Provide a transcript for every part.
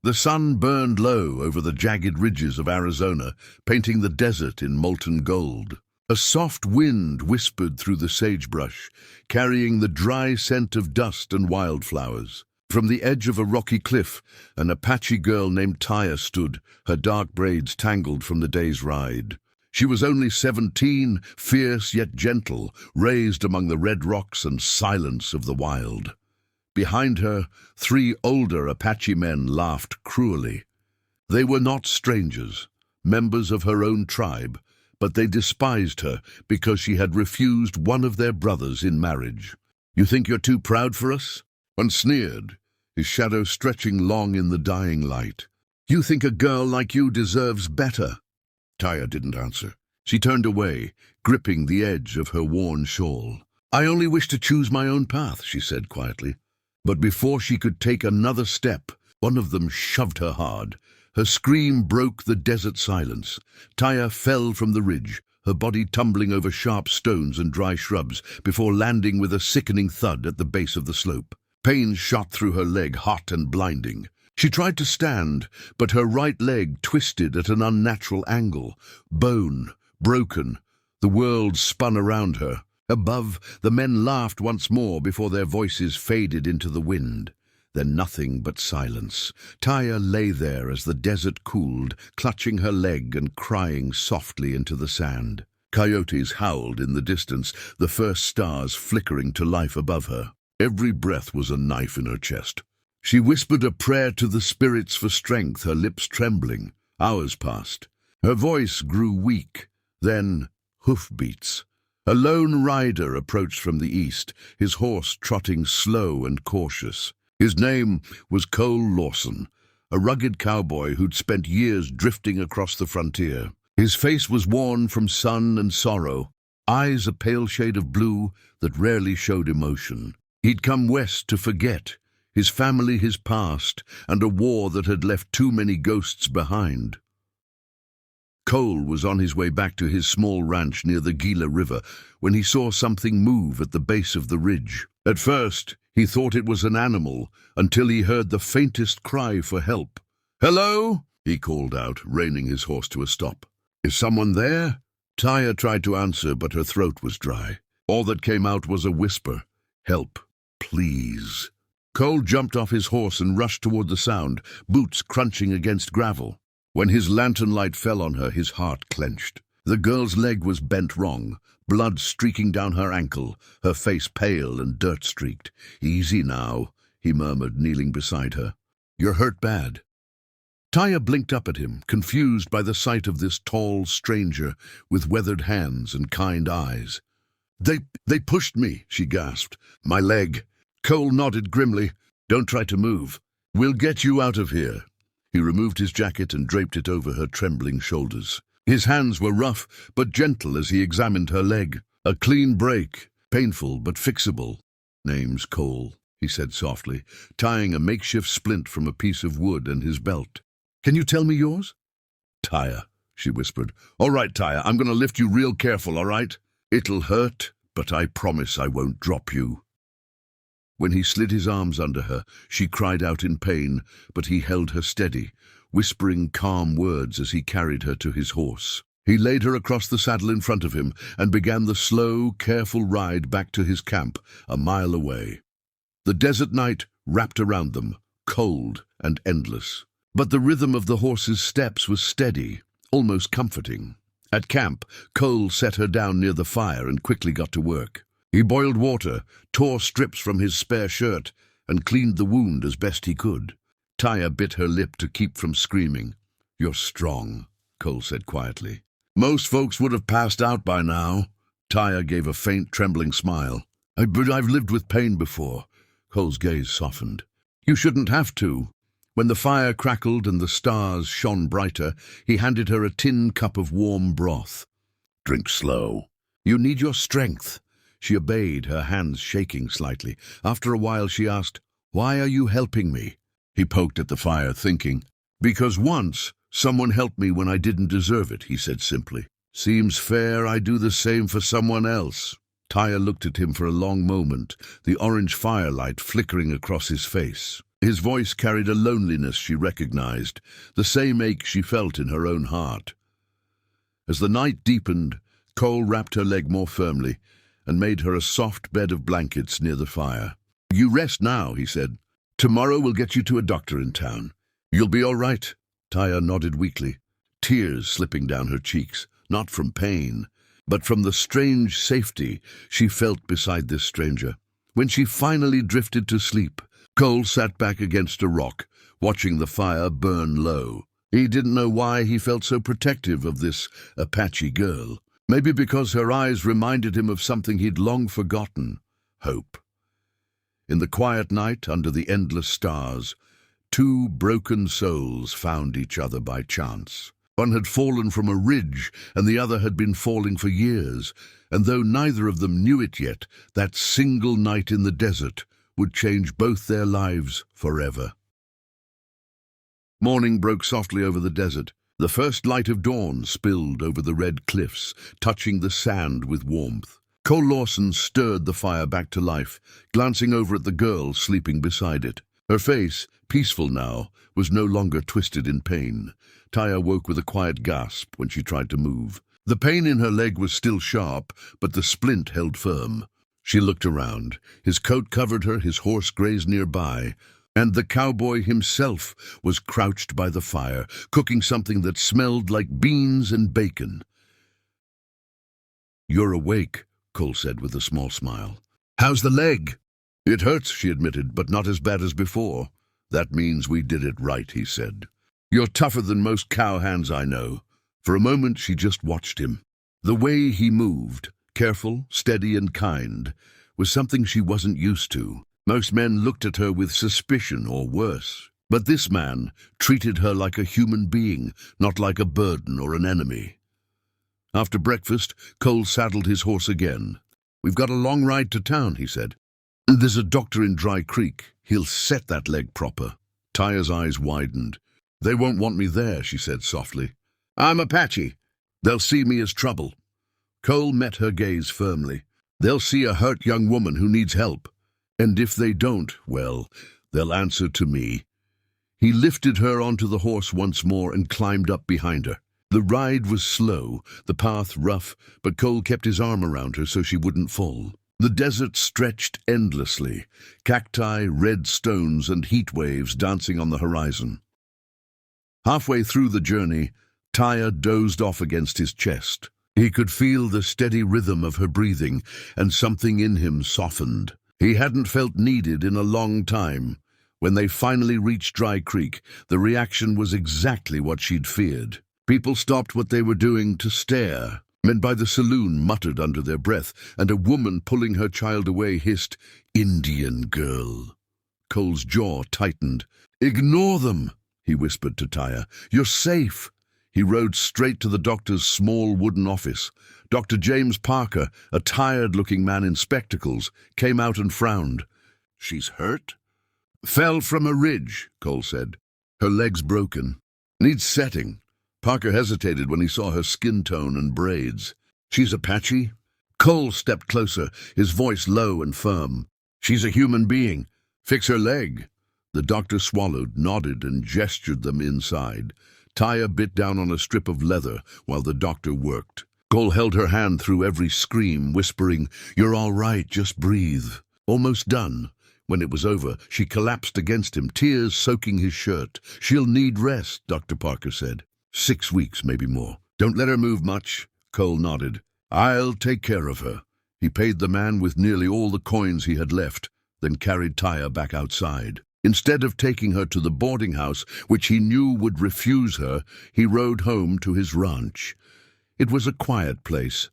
The sun burned low over the jagged ridges of Arizona, painting the desert in molten gold. A soft wind whispered through the sagebrush, carrying the dry scent of dust and wildflowers. From the edge of a rocky cliff, an Apache girl named Taya stood, her dark braids tangled from the day's ride. She was only 17, fierce yet gentle, raised among the red rocks and silence of the wild. Behind her, 3 older Apache men laughed cruelly. They were not strangers, members of her own tribe, but they despised her because she had refused one of their brothers in marriage. "You think you're too proud for us?" One sneered, his shadow stretching long in the dying light. "You think a girl like you deserves better?" Taya didn't answer. She turned away, gripping the edge of her worn shawl. "I only wish to choose my own path," she said quietly. But before she could take another step, one of them shoved her hard. Her scream broke the desert silence. Taya fell from the ridge, her body tumbling over sharp stones and dry shrubs, before landing with a sickening thud at the base of the slope. Pain shot through her leg, hot and blinding. She tried to stand, but her right leg twisted at an unnatural angle. Bone, broken, the world spun around her. Above, the men laughed once more before their voices faded into the wind. Then nothing but silence. Taya lay there as the desert cooled, clutching her leg and crying softly into the sand. Coyotes howled in the distance, the first stars flickering to life above her. Every breath was a knife in her chest. She whispered a prayer to the spirits for strength, her lips trembling. Hours passed. Her voice grew weak. Then hoofbeats. A lone rider approached from the east, his horse trotting slow and cautious. His name was Cole Lawson, a rugged cowboy who'd spent years drifting across the frontier. His face was worn from sun and sorrow, eyes a pale shade of blue that rarely showed emotion. He'd come west to forget, his family, his past, and a war that had left too many ghosts behind. Cole was on his way back to his small ranch near the Gila River when he saw something move at the base of the ridge. At first, he thought it was an animal until he heard the faintest cry for help. "Hello?" he called out, reining his horse to a stop. "Is someone there?" Taya tried to answer, but her throat was dry. All that came out was a whisper. "Help, please." Cole jumped off his horse and rushed toward the sound, boots crunching against gravel. When his lantern light fell on her, his heart clenched. The girl's leg was bent wrong, blood streaking down her ankle, her face pale and dirt-streaked. "Easy now," he murmured, kneeling beside her. "You're hurt bad." Taya blinked up at him, confused by the sight of this tall stranger with weathered hands and kind eyes. They pushed me," she gasped. "My leg." Cole nodded grimly. "Don't try to move. We'll get you out of here." He removed his jacket and draped it over her trembling shoulders. His hands were rough but gentle as he examined her leg. "A clean break, painful but fixable." "Name's Cole," he said softly, tying a makeshift splint from a piece of wood and his belt. "Can you tell me yours?" "Taya," she whispered. "All right, Taya, I'm going to lift you real careful, all right? It'll hurt, but I promise I won't drop you." When he slid his arms under her, she cried out in pain, but he held her steady, whispering calm words as he carried her to his horse. He laid her across the saddle in front of him and began the slow, careful ride back to his camp, a mile away. The desert night wrapped around them, cold and endless. But the rhythm of the horse's steps was steady, almost comforting. At camp, Cole set her down near the fire and quickly got to work. He boiled water, tore strips from his spare shirt, and cleaned the wound as best he could. Taya bit her lip to keep from screaming. "You're strong," Cole said quietly. "Most folks would have passed out by now." Taya gave a faint, trembling smile. But I've lived with pain before." Cole's gaze softened. "You shouldn't have to." When the fire crackled and the stars shone brighter, he handed her a tin cup of warm broth. "Drink slow. You need your strength." She obeyed, her hands shaking slightly. After a while she asked, "Why are you helping me?" He poked at the fire, thinking. "Because once someone helped me when I didn't deserve it," he said simply. "Seems fair I do the same for someone else." Taya looked at him for a long moment, the orange firelight flickering across his face. His voice carried a loneliness she recognized, the same ache she felt in her own heart. As the night deepened, Cole wrapped her leg more firmly and made her a soft bed of blankets near the fire. "You rest now," he said. "Tomorrow we'll get you to a doctor in town. You'll be all right." Taya nodded weakly, tears slipping down her cheeks, not from pain, but from the strange safety she felt beside this stranger. When she finally drifted to sleep, Cole sat back against a rock, watching the fire burn low. He didn't know why he felt so protective of this Apache girl. Maybe because her eyes reminded him of something he'd long forgotten: hope. In the quiet night, under the endless stars, two broken souls found each other by chance. One had fallen from a ridge, and the other had been falling for years, and though neither of them knew it yet, that single night in the desert would change both their lives forever. Morning broke softly over the desert. The first light of dawn spilled over the red cliffs, touching the sand with warmth. Cole Lawson stirred the fire back to life, glancing over at the girl sleeping beside it. Her face, peaceful now, was no longer twisted in pain. Taya woke with a quiet gasp when she tried to move. The pain in her leg was still sharp, but the splint held firm. She looked around. His coat covered her, his horse grazed nearby, and the cowboy himself was crouched by the fire, cooking something that smelled like beans and bacon. "You're awake," Cole said with a small smile. "How's the leg?" "It hurts," she admitted, "but not as bad as before." "That means we did it right," he said. "You're tougher than most cowhands I know." For a moment she just watched him. The way he moved, careful, steady and kind, was something she wasn't used to. Most men looked at her with suspicion or worse. But this man treated her like a human being, not like a burden or an enemy. After breakfast, Cole saddled his horse again. "We've got a long ride to town," he said. "There's a doctor in Dry Creek. He'll set that leg proper." Taya's eyes widened. "They won't want me there," she said softly. "I'm Apache. They'll see me as trouble." Cole met her gaze firmly. "They'll see a hurt young woman who needs help. And if they don't, well, they'll answer to me." He lifted her onto the horse once more and climbed up behind her. The ride was slow, the path rough, but Cole kept his arm around her so she wouldn't fall. The desert stretched endlessly, cacti, red stones, and heat waves dancing on the horizon. Halfway through the journey, Taya dozed off against his chest. He could feel the steady rhythm of her breathing, and something in him softened. He hadn't felt needed in a long time. When they finally reached Dry Creek, the reaction was exactly what she'd feared. People stopped what they were doing to stare. Men by the saloon muttered under their breath, and a woman pulling her child away hissed, "Indian girl." Cole's jaw tightened. "Ignore them," he whispered to Taya. "You're safe." He rode straight to the doctor's small wooden office. Dr. James Parker, a tired-looking man in spectacles, came out and frowned. "She's hurt?" "Fell from a ridge," Cole said. "Her leg's broken. Needs setting." Parker hesitated when he saw her skin tone and braids. "She's Apache?" Cole stepped closer, his voice low and firm. "She's a human being. Fix her leg." The doctor swallowed, nodded, and gestured them inside. Taya bit down on a strip of leather while the doctor worked. Cole held her hand through every scream, whispering, "You're all right, just breathe." Almost done. When it was over, she collapsed against him, tears soaking his shirt. "She'll need rest," Dr. Parker said. 6 weeks, maybe more. "Don't let her move much." Cole nodded. "I'll take care of her." He paid the man with nearly all the coins he had left, then carried Taya back outside. Instead of taking her to the boarding house, which he knew would refuse her, he rode home to his ranch. It was a quiet place.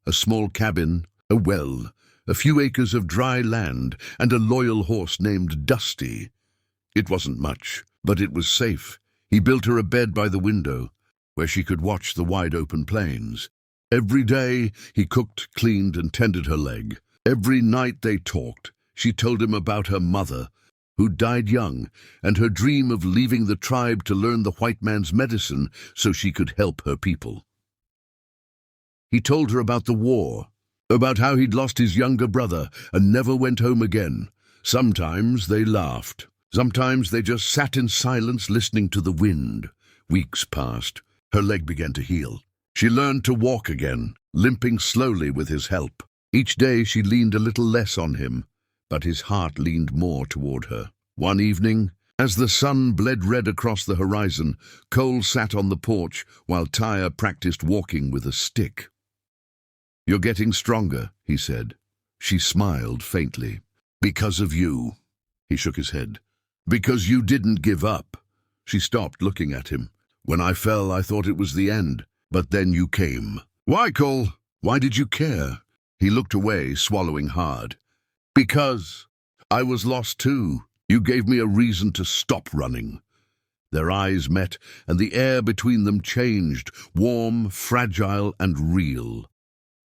A small cabin, a well, a few acres of dry land, and a loyal horse named Dusty. It wasn't much, but it was safe. He built her a bed by the window, where she could watch the wide-open plains. Every day he cooked, cleaned, and tended her leg. Every night they talked. She told him about her mother, who died young, and her dream of leaving the tribe to learn the white man's medicine so she could help her people. He told her about the war, about how he'd lost his younger brother and never went home again. Sometimes they laughed. Sometimes they just sat in silence listening to the wind. Weeks passed. Her leg began to heal. She learned to walk again, limping slowly with his help. Each day she leaned a little less on him, but his heart leaned more toward her. One evening, as the sun bled red across the horizon, Cole sat on the porch while Tyre practiced walking with a stick. "You're getting stronger," he said. She smiled faintly. "Because of you." He shook his head. "Because you didn't give up." She stopped looking at him. "When I fell, I thought it was the end, but then you came." "Why, Cole? Why did you care?" He looked away, swallowing hard. "Because I was lost too. You gave me a reason to stop running." Their eyes met, and the air between them changed, warm, fragile, and real.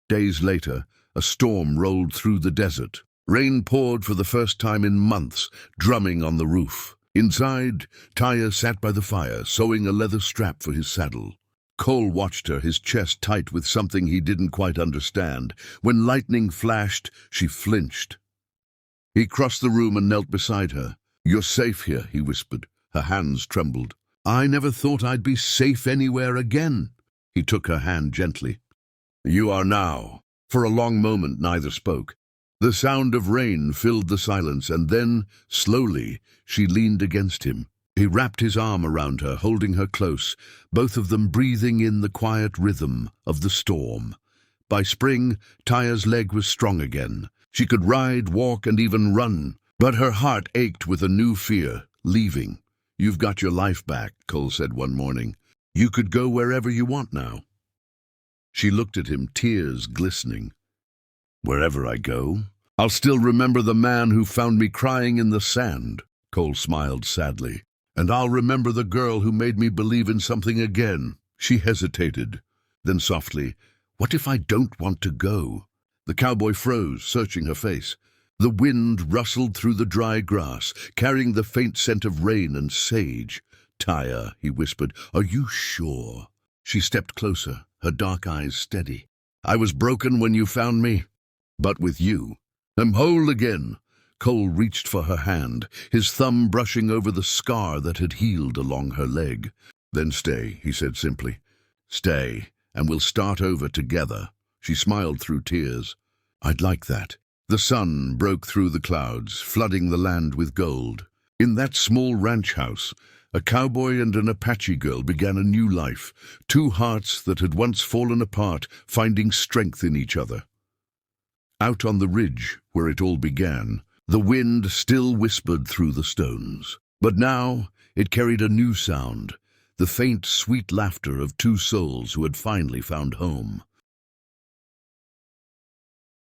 Days later, a storm rolled through the desert. Rain poured for the first time in months, drumming on the roof. Inside, Tyre sat by the fire, sewing a leather strap for his saddle. Cole watched her, his chest tight with something he didn't quite understand. When lightning flashed, she flinched. He crossed the room and knelt beside her. "You're safe here," he whispered. Her hands trembled. "I never thought I'd be safe anywhere again." He took her hand gently. "You are now." For a long moment neither spoke. The sound of rain filled the silence, and then, slowly, she leaned against him. He wrapped his arm around her, holding her close, both of them breathing in the quiet rhythm of the storm. By spring, Tyre's leg was strong again. She could ride, walk, and even run. But her heart ached with a new fear, leaving. "You've got your life back," Cole said one morning. "You could go wherever you want now." She looked at him, tears glistening. "Wherever I go, I'll still remember the man who found me crying in the sand." Cole smiled sadly. "And I'll remember the girl who made me believe in something again." She hesitated. Then softly, "What if I don't want to go?" The cowboy froze, searching her face. The wind rustled through the dry grass, carrying the faint scent of rain and sage. "Tyre," he whispered, "are you sure?" She stepped closer, her dark eyes steady. "I was broken when you found me, but with you, I'm whole again." Cole reached for her hand, his thumb brushing over the scar that had healed along her leg. "Then stay," he said simply. "Stay, and we'll start over together." She smiled through tears. "I'd like that." The sun broke through the clouds, flooding the land with gold. In that small ranch house, a cowboy and an Apache girl began a new life, two hearts that had once fallen apart, finding strength in each other. Out on the ridge, where it all began, the wind still whispered through the stones. But now it carried a new sound, the faint, sweet laughter of two souls who had finally found home.